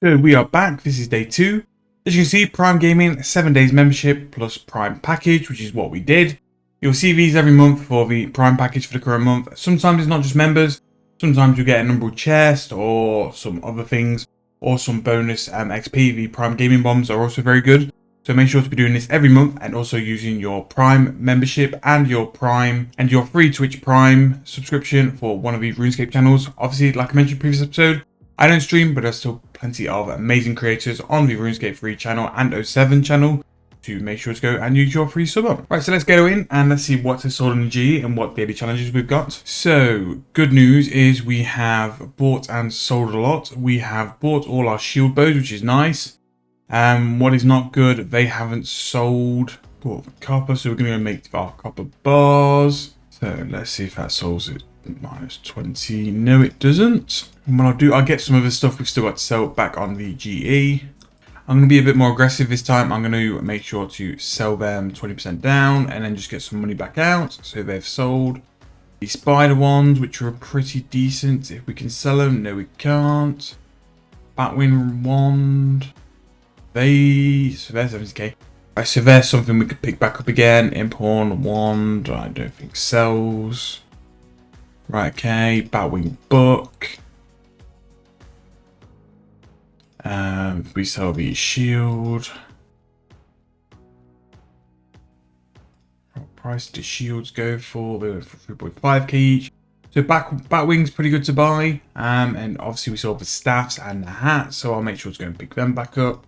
So we are back. This is day 2. As you can see, Prime Gaming, 7 days membership plus Prime package, which is what we did. You'll see these every month for the Prime package for the current month. Sometimes it's not just members. Sometimes you get a number of chests or some other things or some bonus XP. The Prime Gaming bombs are also very good. So make sure to be doing this every month and also using your Prime membership and your Prime and your free Twitch Prime subscription for one of the Runescape channels. Obviously, like I mentioned in the previous episode, I don't stream, but there's still plenty of amazing creators on the Runescape free channel and 07 channel to make sure to go and use your free sub up. Right, so let's go in and let's see what's sold in the G and what daily challenges we've got. So, good news is we have bought and sold a lot. We have bought all our shield bows, which is nice. What is not good, they haven't sold copper, so we're going to make our copper bars. So let's see if that solves it. Minus 20. No, it doesn't. And what I'll get some of the stuff we've still got to sell back on the GE. I'm going to be a bit more aggressive this time. I'm going to make sure to sell them 20% down and then just get some money back out. So they've sold. The spider ones, which are pretty decent. If we can sell them, no, we can't. Batwing wand. So there's 70k. Right, so there's something we could pick back up again. Imphorn wand, I don't think sells. Right, okay. Batwing book. We sell the shield. What price did shields go for? They were for 3.5k each. So Batwing's pretty good to buy. And obviously we sold the staffs and the hats, so I'll make sure to go and pick them back up.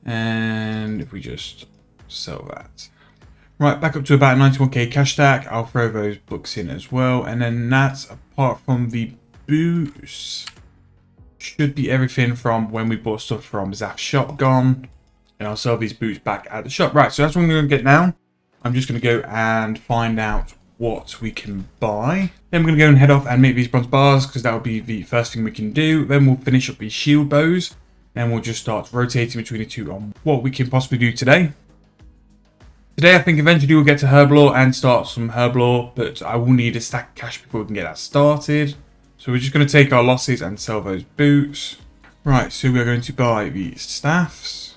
And if we just sell that. Right, back up to about 91k cash stack. I'll throw those books in as well. And then that's, apart from the boots, should be everything from when we bought stuff from Zaf's shop gone. And I'll sell these boots back at the shop. Right, so that's what I'm going to get now. I'm just going to go and find out what we can buy. Then we're going to go and head off and make these bronze bars, because that will be the first thing we can do. Then we'll finish up these shield bows. And we'll just start rotating between the two on what we can possibly do today. Today, I think eventually we'll get to herblore and start some herblore, but I will need a stack of cash before we can get that started. So we're just going to take our losses and sell those boots. Right, so we're going to buy the staffs.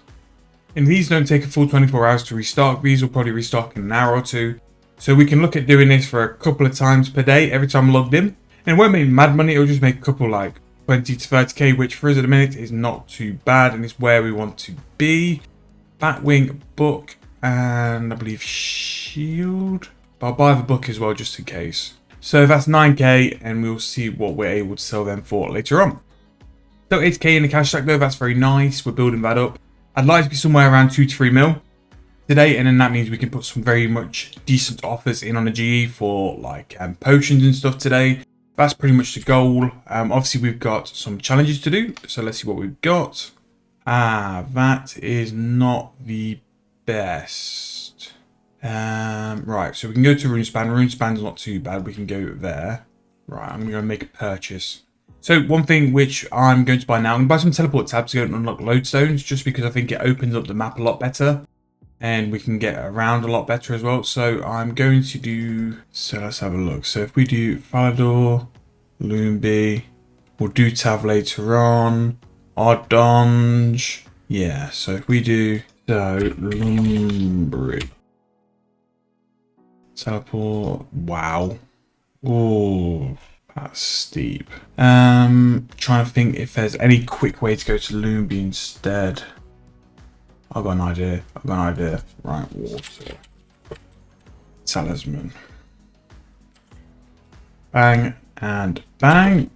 And these don't take a full 24 hours to restock. These will probably restock in an hour or two. So we can look at doing this for a couple of times per day, every time logged in. And it won't make mad money, it'll just make a couple like 20 to 30k, which for us at the minute is not too bad, and it's where we want to be. Batwing, book, and I believe shield. But I'll buy the book as well, just in case. So that's 9k, and we'll see what we're able to sell them for later on. So 8k in the cash stack though, that's very nice. We're building that up. I'd like to be somewhere around 2 to 3 mil today, and then that means we can put some very much decent offers in on the GE for like potions and stuff today. That's pretty much the goal. Obviously, we've got some challenges to do. So let's see what we've got. That is not the best. Right, so we can go to Runespan. Runespan's not too bad. We can go there. Right, I'm going to make a purchase. So one thing which I'm going to buy now, I'm going to buy some teleport tabs to go and unlock lodestones, just because I think it opens up the map a lot better. And we can get around a lot better as well. So I'm going to do... So let's have a look. So if we do Falador, Loomby, we'll do Tav later on. Ardonge. Yeah, so if we do... So, Lumbry. Teleport. Wow. Oh, that's steep. Trying to think if there's any quick way to go to Loomby instead. I've got an idea. Right, water. Talisman. Bang and bang.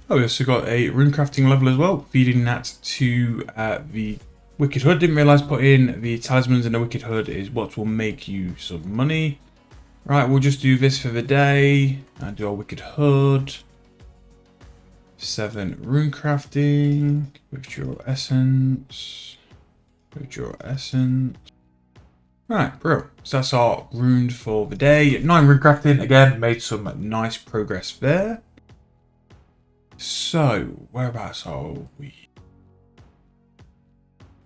Oh, we also got a runecrafting level as well, feeding that to the Wicked Hood. Didn't realise putting the talismans in the Wicked Hood is what will make you some money. Right, we'll just do this for the day and do our Wicked Hood. 7 runecrafting. Withdraw essence. Withdraw essence. Right, bro. So that's our runes for the day. 9 runecrafting. Again, made some nice progress there. So, whereabouts are we?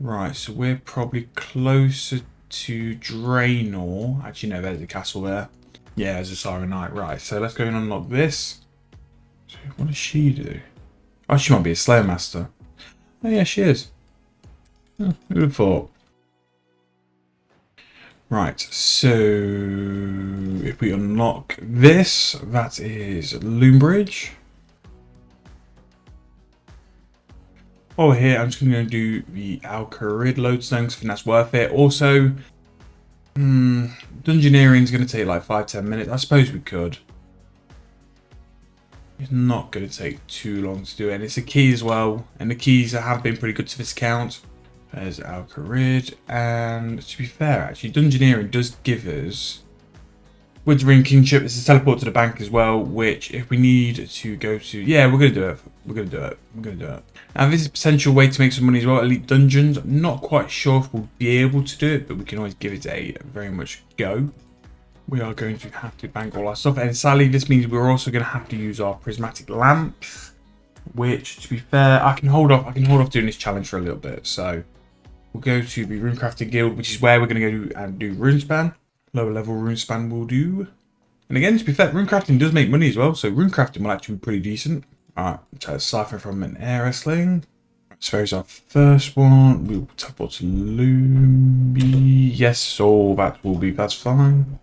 Right, so we're probably closer to Draenor. Actually, no, there's a castle there. Yeah, there's a Siren Knight. Right, so let's go and unlock this. So what does she do? Oh, she might be a Slayer Master. Oh, yeah, she is. Oh, who would have thought? Right, so if we unlock this, that is Loombridge. Oh, here, I'm just going to do the Alcarid lodestone because I think that's worth it. Also, Dungeoneering is going to take like 5-10 minutes. I suppose we could. It's not going to take too long to do it. And it's a key as well. And the keys have been pretty good to this account. There's Alcarid. And to be fair, actually, Dungeoneering does give us... With the Ring Kingship, it's a teleport to the bank as well, which if we need to go to... Yeah, we're going to do it. We're going to do it. We're going to do it. Now, this is a potential way to make some money as well. Elite Dungeons. I'm not quite sure if we'll be able to do it, but we can always give it a very much go. We are going to have to bank all our stuff. And sadly, this means we're also going to have to use our prismatic lamps, which, to be fair, I can hold off doing this challenge for a little bit. So we'll go to the Runecrafting Guild, which is where we're going to go and do Runespan. Lower level Runespan will do. And again, to be fair, Runecrafting does make money as well, so Runecrafting will actually be pretty decent. Alright, so Cypher from an air wrestling. So there's our first one. We'll teleport to Luby. Yes, so that's fine.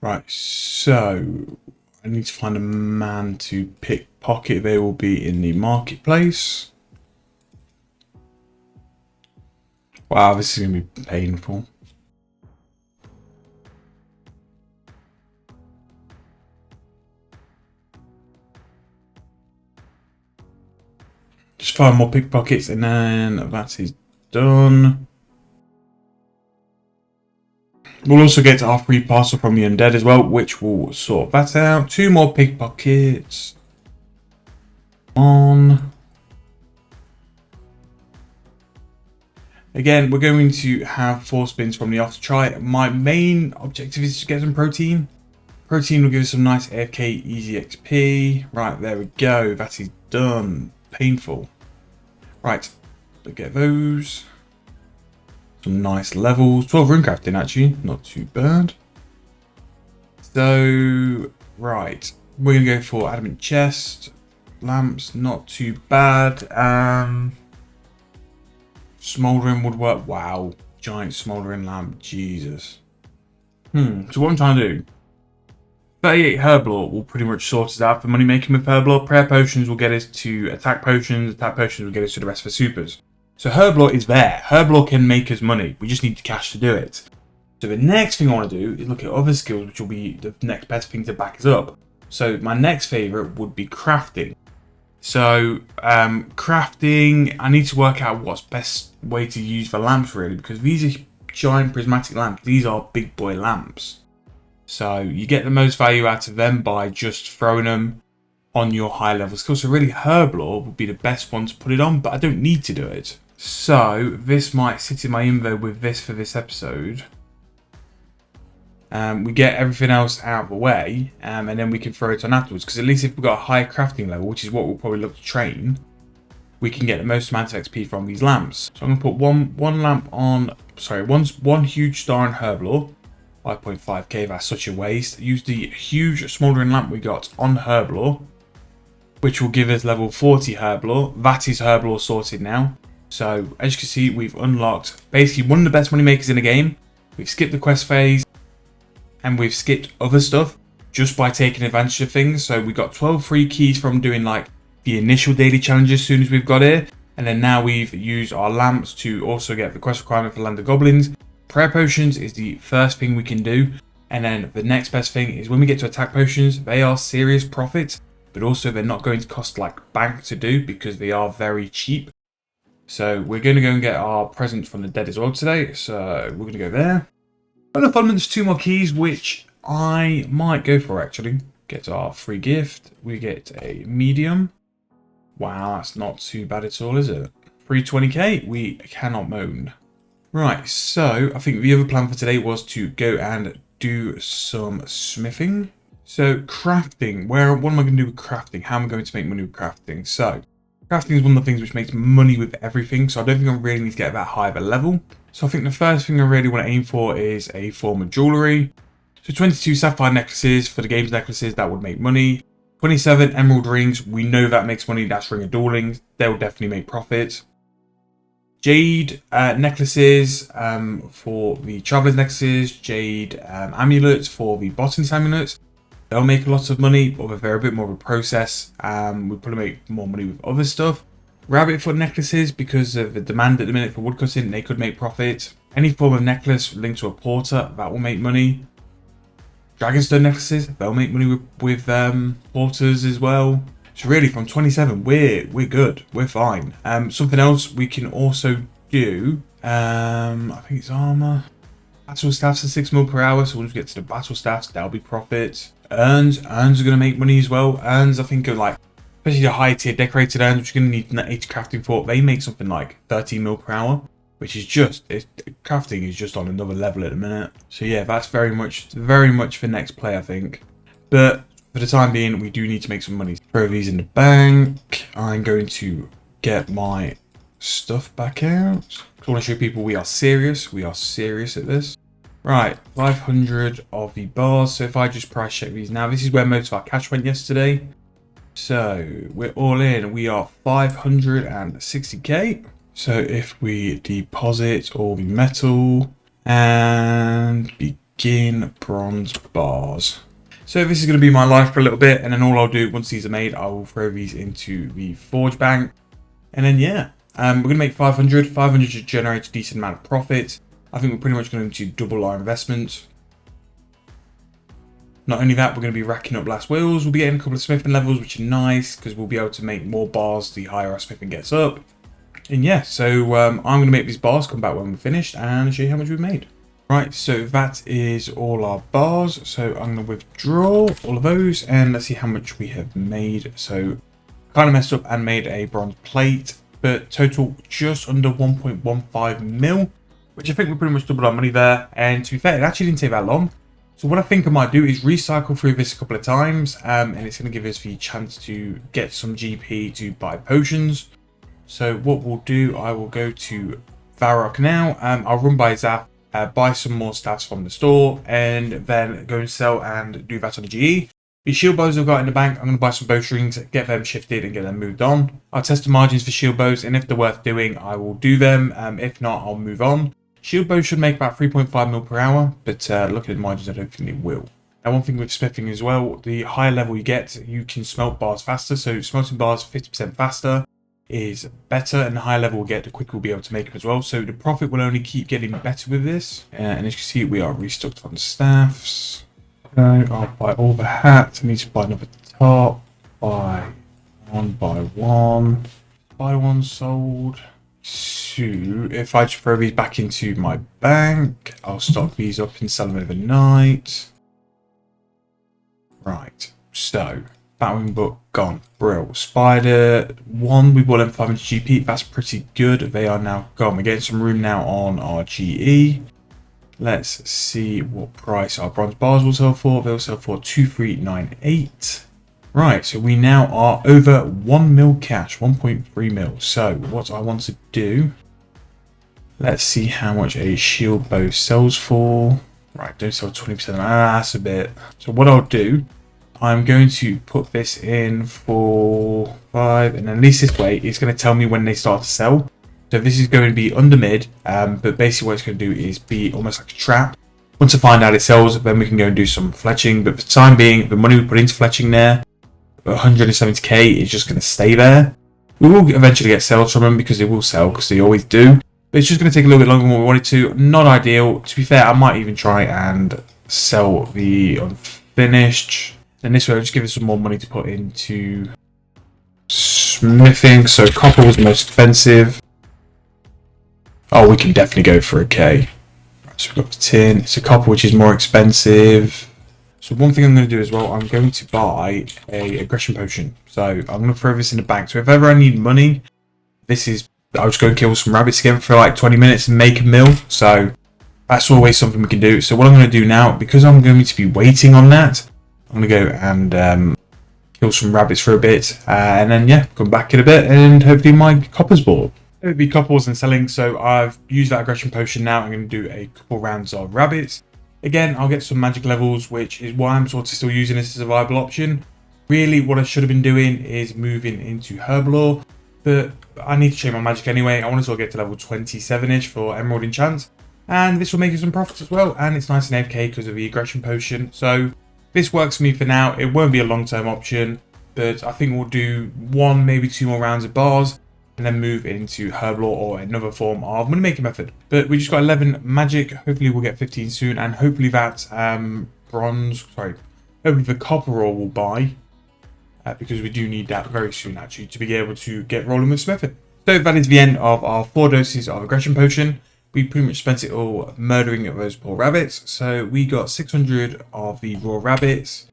Right, so I need to find a man to pickpocket. They will be in the marketplace. Wow, this is going to be painful. Just 5 more pickpockets and then that is done. We'll also get our free parcel from the undead as well, which will sort that out. 2 more pickpockets. On. Again, we're going to have 4 spins from the off to try. My main objective is to get some protein. Protein will give us some nice AFK easy XP. Right, there we go. That is done. Painful. Right, we'll get those. Some nice levels. 12 Runecrafting actually, not too bad. So, right, we're going to go for adamant chest. Lamps, not too bad. Smouldering would work. Wow, giant smouldering lamp, Jesus. So what I'm trying to do. 38 herblore will pretty much sort us out for money making with herblore. Prayer potions will get us to attack potions. Attack potions will get us to the rest of the supers. So herblore is there. Herblore can make us money. We just need the cash to do it. So the next thing I want to do is look at other skills, which will be the next best thing to back us up. So my next favourite would be crafting. So crafting, I need to work out what's best way to use the lamps really, because these are giant prismatic lamps. These are big boy lamps. So you get the most value out of them by just throwing them on your high level skills. So really herblore would be the best one to put it on, but I don't need to do it. So this might sit in my info with this for this episode. We get everything else out of the way, and then we can throw it on afterwards. Because at least if we've got a high crafting level, which is what we'll probably look to train, we can get the most amount of XP from these lamps. So I'm going to put one lamp on, sorry, one huge star on herblore. 5.5k, that's such a waste. Use the huge smouldering lamp we got on herblore, which will give us level 40 herblore. That is herblore sorted now. So as you can see, we've unlocked basically one of the best money makers in the game. We've skipped the quest phase and we've skipped other stuff just by taking advantage of things. So we got 12 free keys from doing like the initial daily challenges as soon as we've got here. And then now we've used our lamps to also get the quest requirement for Land of Goblins. Prayer potions is the first thing we can do, and then the next best thing is when we get to attack potions. They are serious profit, but also they're not going to cost like bank to do because they are very cheap. So we're going to go and get our present from the dead as well today, so we're going to go there. And the fun one's 2 more keys, which I might go for actually. Get our free gift, we get a medium. Wow, that's not too bad at all, is it? 320k, we cannot moan. Right, so I think the other plan for today was to go and do some smithing. So crafting, what am I going to do with crafting? How am I going to make money with crafting? So crafting is one of the things which makes money with everything. So I don't think I really need to get that high of a level. So I think the first thing I really want to aim for is a form of jewellery. So 22 sapphire necklaces for the games necklaces, that would make money. 27 emerald rings, we know that makes money, that's Ring of Dueling, they'll definitely make profit. Jade necklaces for the Traveller's necklaces, jade amulets for the botanist amulets. They'll make a lot of money, but they're a bit more of a process. We'll probably make more money with other stuff. Rabbit foot necklaces, because of the demand at the minute for woodcutting, they could make profit. Any form of necklace linked to a porter, that will make money. Dragonstone necklaces, they'll make money with porters as well. So really, from 27, we're good, we're fine. Something else we can also do, I think it's armor. Battle staffs are 6 mil per hour, so once we get to the battle staffs, that'll be profit. Urns are going to make money as well. Urns, I think, are like, especially the high tier decorated urns, which you're going to need 80 crafting for. They make something like 13 mil per hour, which is just, crafting is just on another level at the minute. So yeah, that's very much for next play, I think. But for the time being, we do need to make some money. Throw these in the bank. I'm going to get my stuff back out. I want to show people we are serious. We are serious at this. Right, 500 of the bars. So if I just price check these now, this is where most of our cash went yesterday. So we're all in. We are 560k. So if we deposit all the metal and begin bronze bars. So this is going to be my life for a little bit, and then all I'll do once these are made, I will throw these into the forge bank. And then yeah, we're going to make 500. 500 should generate a decent amount of profit. I think we're pretty much going to double our investment. Not only that, we're going to be racking up last wheels. We'll be getting a couple of smithing levels, which are nice because we'll be able to make more bars the higher our smithing gets up. And yeah, so I'm going to make these bars, come back when we're finished, and show you how much we've made. Right, so that is all our bars. So I'm going to withdraw all of those, and let's see how much we have made. So kind of messed up and made a bronze plate, but total just under 1.15 mil, which I think we pretty much doubled our money there. And to be fair, it actually didn't take that long. So what I think I might do is recycle through this a couple of times, and it's going to give us the chance to get some GP to buy potions. So what we'll do, I will go to Varrock now. I'll run by Zap, buy some more staffs from the store, and then go and sell and do that on the GE. The shield bows I've got in the bank, I'm going to buy some bowstrings, get them shifted and get them moved on. I'll test the margins for shield bows, and if they're worth doing, I will do them. If not, I'll move on. Shield bows should make about 3.5 mil per hour, but looking at the margins, I don't think it will. And one thing with smithing as well, the higher level you get, you can smelt bars faster. So smelting bars 50% faster is better, and the higher level we get, the quicker we'll be able to make them as well. So the profit will only keep getting better with this. And as you can see, we are restocked on staffs. I'll buy all the hats. I need to buy another top. Buy one. Buy one sold. So if I just throw these back into my bank, I'll stock these up and sell them overnight. Right, so Batwing book gone. Brill. Spider 1, we bought them 500 GP. That's pretty good. They are now gone. We're getting some room now on our GE. Let's see what price our bronze bars will sell for. They'll sell for 2398. Right, so we now are over 1 mil cash, 1.3 mil. So what I want to do, let's see how much a shield bow sells for. Right, don't sell 20%. That's a bit. So what I'll do, I'm going to put this in for 5, and at least this way it's going to tell me when they start to sell. So this is going to be under mid, but basically what it's going to do is be almost like a trap. Once I find out it sells, then we can go and do some fletching. But for the time being, the money we put into fletching there, 170k, is just going to stay there. We will eventually get sales from them because they will sell, because they always do. But it's just going to take a little bit longer than what we wanted to. Not ideal. To be fair, I might even try and sell the unfinished. And this way, I'll just give it some more money to put into smithing. So copper was the most expensive. Oh, we can definitely go for a K. Right, so we've got the tin. It's a copper, which is more expensive. So one thing I'm going to do as well, I'm going to buy a aggression potion. So I'm going to throw this in the bank. So if ever I need money, this is, I'll just go and kill some rabbits again for like 20 minutes and make a mill. So that's always something we can do. So what I'm going to do now, because I'm going to be waiting on that, I'm going to go and kill some rabbits for a bit. And then, yeah, come back in a bit and hopefully my copper's bought. It would be copper wasn't selling, so I've used that aggression potion now. I'm going to do a couple rounds of rabbits. Again, I'll get some magic levels, which is why I'm sort of still using this as a viable option. Really, what I should have been doing is moving into herblore, but I need to change my magic anyway. I want to sort of get to level 27-ish for emerald enchant, and this will make us some profits as well, and it's nice and AFK because of the aggression potion. So this works for me for now. It won't be a long-term option, but I think we'll do 1, maybe 2 more rounds of bars, and then move into herblore or another form of money making method. But we just got 11 magic. Hopefully we'll get 15 soon, and hopefully that hopefully the copper ore will buy, because we do need that very soon actually to be able to get rolling with this method. So that is the end of our 4 doses of aggression potion. We pretty much spent it all murdering those poor rabbits. So we got 600 of the raw rabbits,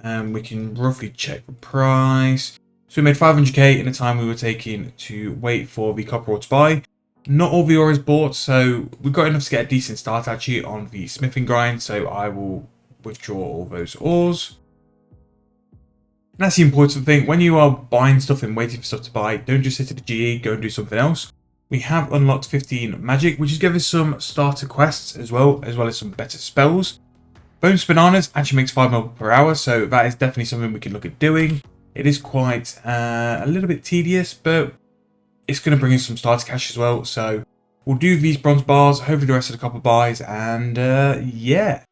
and we can roughly check the price. So we made 500k in the time we were taking to wait for the copper ore to buy. Not all the ore is bought, so we got enough to get a decent start actually on the smithing grind. So I will withdraw all those ores. And that's the important thing. When you are buying stuff and waiting for stuff to buy, don't just sit at the GE, go and do something else. We have unlocked 15 magic, which has given us some starter quests as well as some better spells. Bonus bananas actually makes 5 mil per hour, so that is definitely something we can look at doing. It is quite a little bit tedious, but it's going to bring us some starter cash as well. So we'll do these bronze bars, hopefully the rest of the copper buys, and yeah.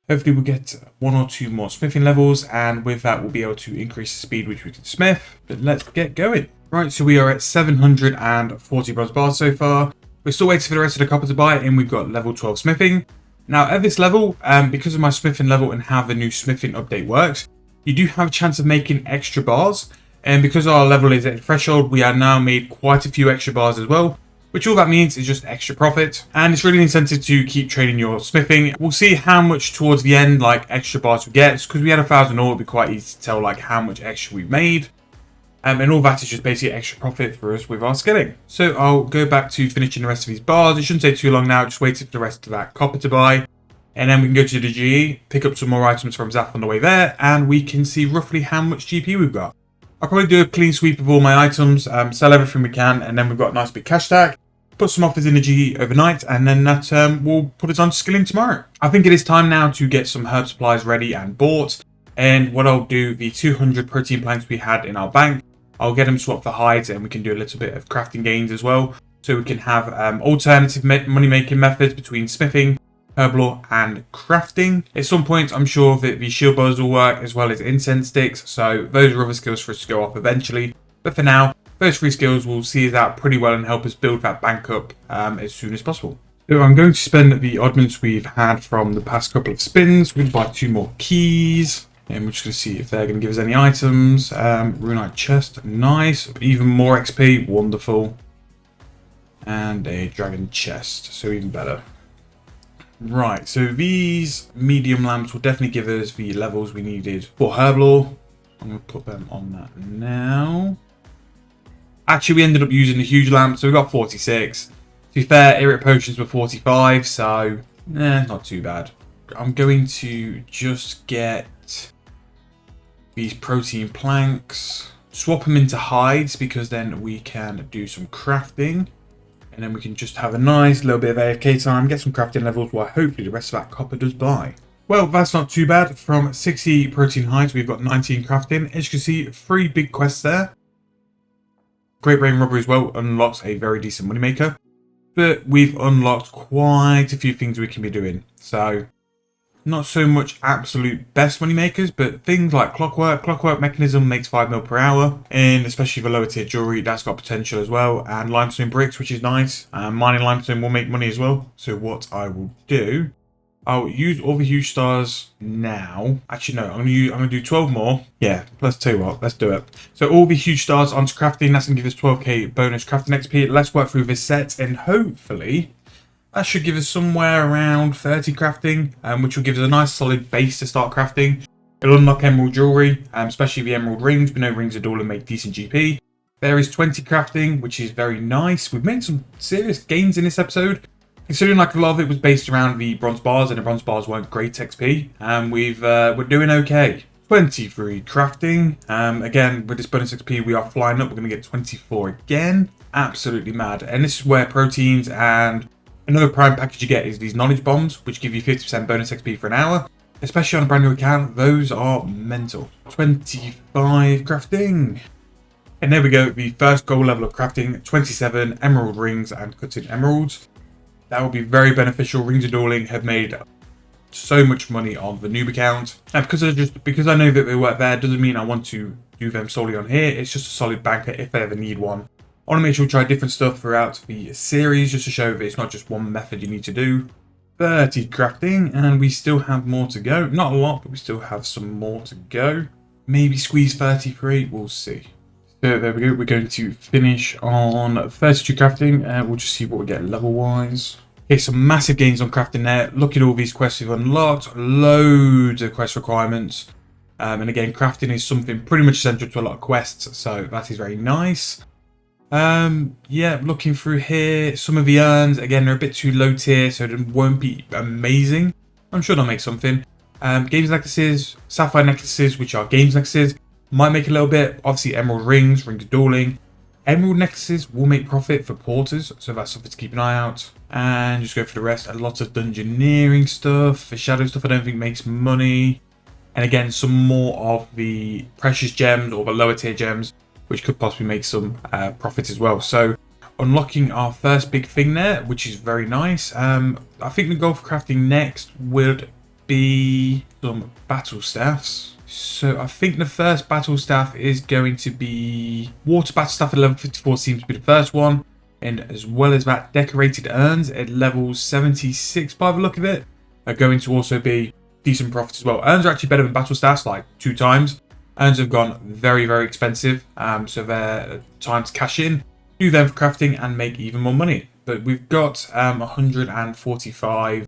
Hopefully we'll get 1 or 2 more smithing levels, and with that we'll be able to increase the speed which we can smith. But let's get going. Right, so we are at 740 bronze bars so far. We're still waiting for the rest of the copper to buy, and we've got level 12 smithing. Now at this level, because of my smithing level and how the new smithing update works, you do have a chance of making extra bars. And because our level is at threshold, we are now made quite a few extra bars as well, which all that means is just extra profit. And it's really an incentive to keep training your smithing. We'll see how much towards the end, like extra bars we get. Because we had 1,000 ore, it'll be quite easy to tell like how much extra we've made. And all that is just basically extra profit for us with our skilling. So I'll go back to finishing the rest of these bars. It shouldn't take too long now, just waiting for the rest of that copper to buy. And then we can go to the GE, pick up some more items from Zap on the way there, and we can see roughly how much GP we've got. I'll probably do a clean sweep of all my items, sell everything we can, and then we've got a nice big cash stack. Put some offers in the GE overnight, and then that will put us on to skilling tomorrow. I think it is time now to get some herb supplies ready and bought. And what I'll do, the 200 protein planks we had in our bank, I'll get them swapped for hides, and we can do a little bit of crafting gains as well. So we can have alternative money-making methods between smithing, herblore, and crafting. At some point, I'm sure that the shield bows will work, as well as incense sticks. So those are other skills for us to go off eventually. But for now, those 3 skills will see us out pretty well and help us build that bank up as soon as possible. So I'm going to spend the oddments we've had from the past couple of spins. We're going to buy 2 more keys. And we're just going to see if they're going to give us any items. Runite chest, nice. Even more XP, wonderful. And a dragon chest, so even better. Right, so these medium lamps will definitely give us the levels we needed for herblore. I'm going to put them on that now. Actually, we ended up using the huge lamp, so we got 46. To be fair, Irrit potions were 45, so not too bad. I'm going to just get these protein planks, swap them into hides, because then we can do some crafting. And then we can just have a nice little bit of AFK time, get some crafting levels, while hopefully the rest of that copper does buy. Well, that's not too bad. From 60 protein hides, we've got 19 crafting. As you can see, 3 big quests there. Great Brain Robbery as well unlocks a very decent moneymaker. But we've unlocked quite a few things we can be doing. So, not so much absolute best money makers, but things like clockwork. Clockwork mechanism makes 5 mil per hour, and especially for lower tier jewelry, that's got potential as well. And limestone bricks, which is nice. Mining limestone will make money as well. So what I will do, I'll use all the huge stars now. Actually, no, I'm gonna do 12 more. Yeah, let's tell you what, let's do it. So all the huge stars onto crafting. That's gonna give us 12k bonus crafting XP. Let's work through this set, and hopefully that should give us somewhere around 30 crafting, which will give us a nice solid base to start crafting. It'll unlock emerald jewelry, especially the emerald rings. We know rings of dual and make decent GP. There is 20 crafting, which is very nice. We've made some serious gains in this episode, considering like a lot of it was based around the bronze bars, and the bronze bars weren't great XP. And we're doing okay. 23 crafting. Again, with this bonus XP, we are flying up. We're going to get 24 again. Absolutely mad. And this is where proteins and another prime package you get is these knowledge bombs, which give you 50% bonus XP for an hour. Especially on a brand new account, those are mental. 25 crafting. And there we go, the first goal level of crafting, 27 emerald rings and cutting emeralds. That will be very beneficial. Rings of Dueling have made so much money on the noob account. And because I know that they work there, doesn't mean I want to do them solely on here. It's just a solid banker if I ever need one. I want to make sure we try different stuff throughout the series, just to show that it's not just one method you need to do. 30 crafting, and we still have more to go. Not a lot, but we still have some more to go. Maybe squeeze 33, we'll see. So there we go, we're going to finish on 32 crafting, and we'll just see what we get level-wise. Okay, some massive gains on crafting there. Look at all these quests we've unlocked. Loads of quest requirements. And again, crafting is something pretty much essential to a lot of quests, so that is very nice. Yeah, looking through here, some of the urns, again, they're a bit too low tier, so it won't be amazing. I'm sure they'll make something. Games necklaces, sapphire necklaces, which are games necklaces, might make a little bit. Obviously, emerald rings, rings of dueling. Emerald necklaces will make profit for porters, so that's something to keep an eye out. And just go for the rest. A lot of dungeoneering stuff. The shadow stuff I don't think makes money. And again, some more of the precious gems or the lower tier gems, which could possibly make some profit as well. So unlocking our first big thing there, which is very nice. I think the goal for crafting next would be some battle staffs. So I think the first battle staff is going to be water battle staff at level 54 seems to be the first one. And as well as that, decorated urns at level 76 by the look of it are going to also be decent profit as well. Urns are actually better than battle staffs, like 2 times. Urns have gone very, very expensive, so they're time to cash in, do them for crafting and make even more money. But we've got 145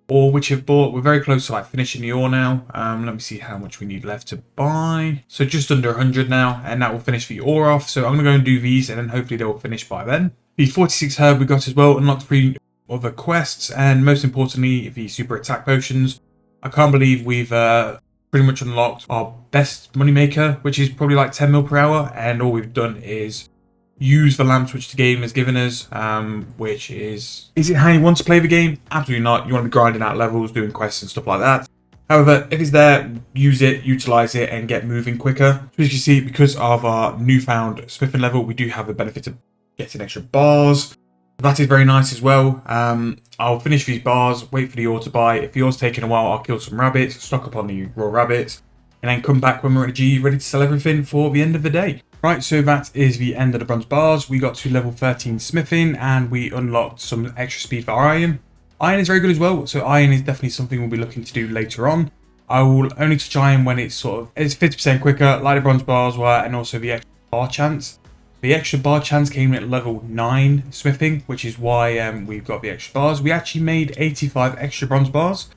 ore which have bought. We're very close to like finishing the ore now. Let me see how much we need left to buy. So just under 100 now, and that will finish the ore off. So I'm going to go and do these, and then hopefully they will finish by then. The 46 herb we got as well, unlocked 3 other quests, and most importantly, the super attack potions. I can't believe we've pretty much unlocked our best moneymaker, which is probably like 10 mil per hour, and all we've done is use the lamps which the game has given us, which is it how you want to play the game? Absolutely not. You want to be grinding out levels, doing quests and stuff like that. However, if it's there, use it, utilize it, and get moving quicker. So as you see, because of our newfound smithing level, we do have the benefit of getting extra bars. That is very nice as well. I'll finish these bars, wait for the ore to buy. If the ore's taking a while, I'll kill some rabbits, stock up on the raw rabbits, and then come back when we're at G, ready to sell everything for the end of the day. Right, so that is the end of the bronze bars. We got to level 13 smithing, and we unlocked some extra speed for iron. Iron is very good as well, so iron is definitely something we'll be looking to do later on. I will only touch iron when it's 50% quicker, like the bronze bars were, and also the extra bar chance. The extra bar chance came at level 9 smithing, which is why we've got the extra bars. We actually made 85 extra bronze bars,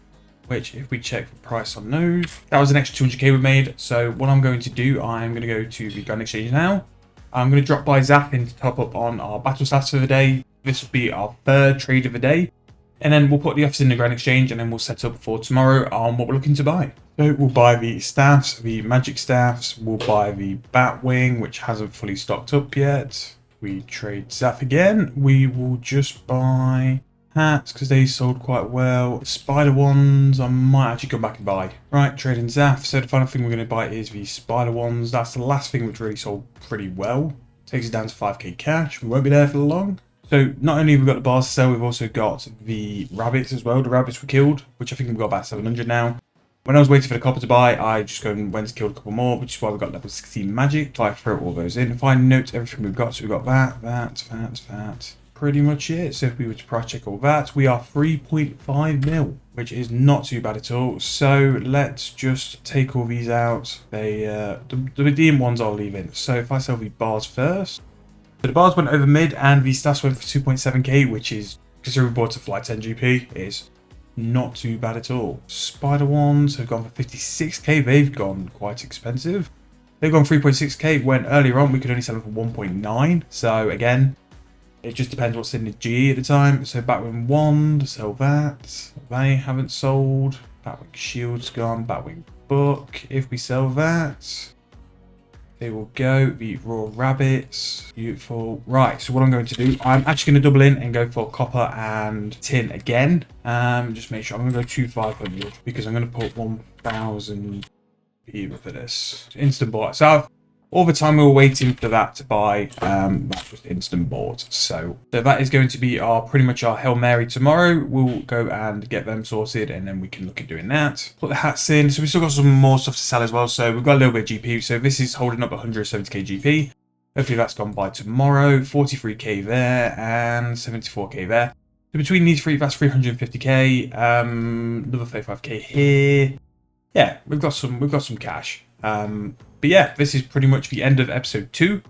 which if we check the price on those, that was an extra 200k we made. So what I'm going to do, I'm going to go to the Grand Exchange now. I'm going to drop by Zapin to top up on our battle stats for the day. This will be our 3rd trade of the day. And then we'll put the offers in the Grand Exchange, and then we'll set up for tomorrow on what we're looking to buy. So we'll buy the staffs, the magic staffs. We'll buy the bat wing, which hasn't fully stocked up yet. We trade Zap again. We will just buy hats because they sold quite well. Spider ones, I might actually come back and buy. Right, trading Zaf. So the final thing we're going to buy is the spider ones. That's the last thing which really sold pretty well. Takes us down to 5k cash. We won't be there for long. So not only have we got the bars to sell, we've also got the rabbits as well. The rabbits were killed, which I think we've got about 700 now. When I was waiting for the copper to buy, I just went and killed a couple more, which is why we got level 16 magic. So I throw all those in. Find notes, everything we've got. So we've got that. Pretty much it. So if we were to price check all that, we are 3.5 mil, which is not too bad at all. So let's just take all these out. The redeem ones I'll leave in. So if I sell the bars first, so the bars went over mid and the stats went for 2.7k, which is, considering we bought it for like 10 GP, is not too bad at all. Spider ones have gone for 56k. They've gone quite expensive. They've gone 3.6k when earlier on we could only sell them for 1.9. So again, it just depends what's in the GE at the time. So Batwing Wand, sell that. They haven't sold. Batwing Shield's gone. Batwing book. If we sell that, they will go. The raw rabbits. Beautiful. Right, so what I'm going to do, I'm actually going to double in and go for copper and tin again. Just make sure I'm going to go to 500 because I'm going to put 1,000 beaver for this. Instant bought. So all the time we were waiting for that to buy, that was instant bought. So that is going to be pretty much our Hail Mary tomorrow. We'll go and get them sorted and then we can look at doing that. Put the hats in. So we've still got some more stuff to sell as well. So we've got a little bit of GP. So this is holding up 170k GP. Hopefully that's gone by tomorrow. 43k there and 74k there. So between these three, that's 350k. Another 35k here. Yeah, we've got some cash. But yeah, this is pretty much the end of episode 2. Hope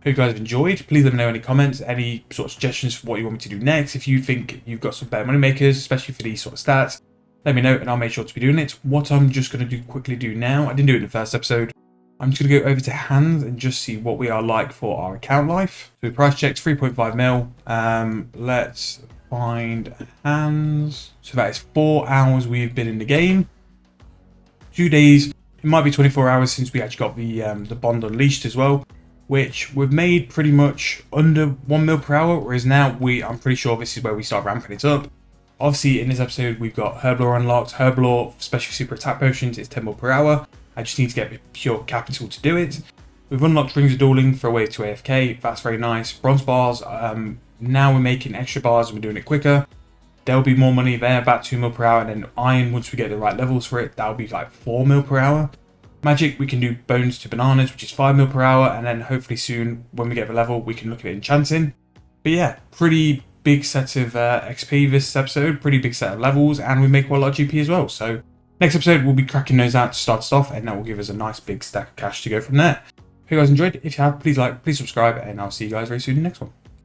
you guys have enjoyed. Please let me know any comments, any sort of suggestions for what you want me to do next. If you think you've got some better money makers, especially for these sort of stats, let me know and I'll make sure to be doing it. What I'm just going to quickly do now, I didn't do it in the first episode. I'm just going to go over to hands and just see what we are like for our account life. So price checks 3.5 mil. Let's find hands. So that is 4 hours we've been in the game. 2 days. It might be 24 hours since we actually got the bond unleashed as well, which we've made pretty much under 1 mil per hour, whereas now I'm pretty sure this is where we start ramping it up. Obviously in this episode we've got herblore unlocked. Herblore, especially super attack potions, is 10 mil per hour. I just need to get pure capital to do it. We've unlocked rings of dueling for a way to AFK, that's very nice. Bronze bars, now we're making extra bars and we're doing it quicker. There'll be more money there, about 2 mil per hour, and then iron, once we get the right levels for it, that'll be like 4 mil per hour. Magic, we can do bones to bananas, which is 5 mil per hour, and then hopefully soon, when we get the level, we can look at enchanting. But yeah, pretty big set of XP this episode, pretty big set of levels, and we make quite a lot of GP as well. So next episode, we'll be cracking those out to start us off, and that will give us a nice big stack of cash to go from there. Hope you guys enjoyed. If you have, please like, please subscribe, and I'll see you guys very soon in the next one.